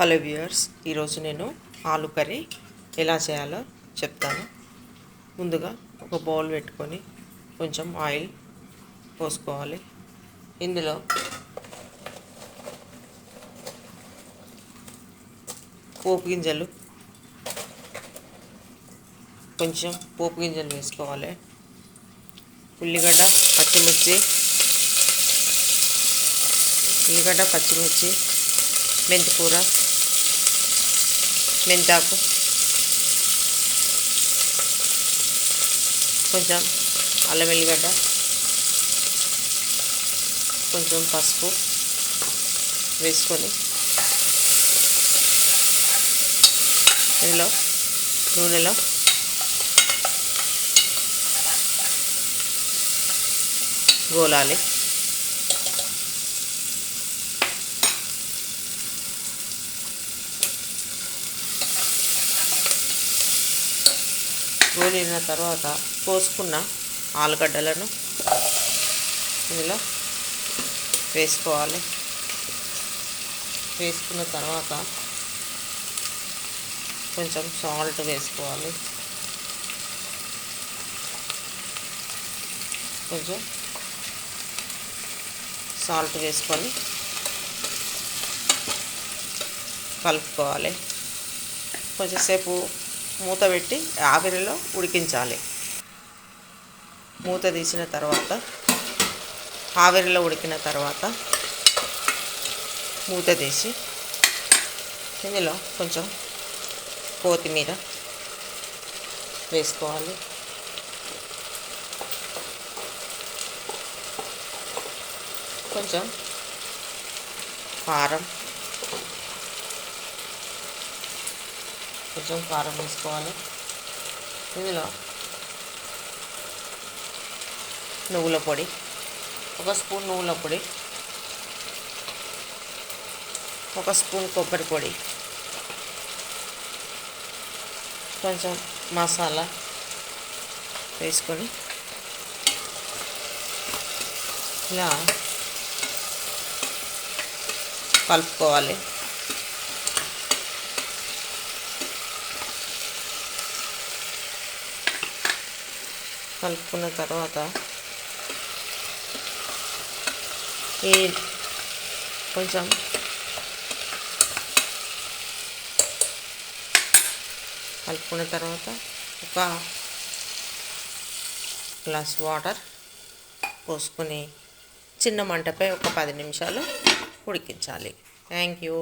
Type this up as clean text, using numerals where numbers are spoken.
Hello viewers, ఈరోజు నేను ఆలు కర్రీ ఎలా చేయాలో చెప్తాను. ముందుగా ఒక బౌల్ పెట్టుకొని కొంచెం ఆయిల్ పోసుకోవాలి. ఇందులో పోపు గింజలు వేసుకోవాలి. ఉల్లిగడ్డ పచ్చిమిర్చి, మెంతికూర, మెంతాకు, కొంచెం అల్లం వెల్లిగడ్డ, కొంచెం పసుపు వేసుకొని ఇందులో నూనెలో గోలాలి. గోలిన తర్వాత కోసుకున్న ఆలుగడ్డలను ఇందులో వేసుకోవాలి. వేసుకున్న తర్వాత కొంచెం సాల్ట్ వేసుకోవాలి. కొంచెం సాల్ట్ వేసుకొని కలుపుకోవాలి. కొంచెంసేపు మూత పెట్టి ఆవిరిలో ఉడికించాలి. మూత తీసిన తర్వాత ఆవిరిలో ఉడికిన తర్వాత మూత తీసి ఇందులో కొంచెం కొత్తిమీర వేసుకోవాలి. కొంచెం కారం వేసుకోవాలి. ఇందులో నువ్వుల పొడి, 1 స్పూన్ నువ్వుల పొడి, 1 స్పూన్ కొబ్బరి పొడి, కొంచెం మసాలా వేసుకొని ఇలా కలుపుకోవాలి. కలుపుకున్న తర్వాత కొంచెం కలుపుకున్న తర్వాత 1 గ్లాస్ వాటర్ పోసుకొని చిన్న మంటపై ఒక 10 నిమిషాలు ఉడికించాలి. Thank you.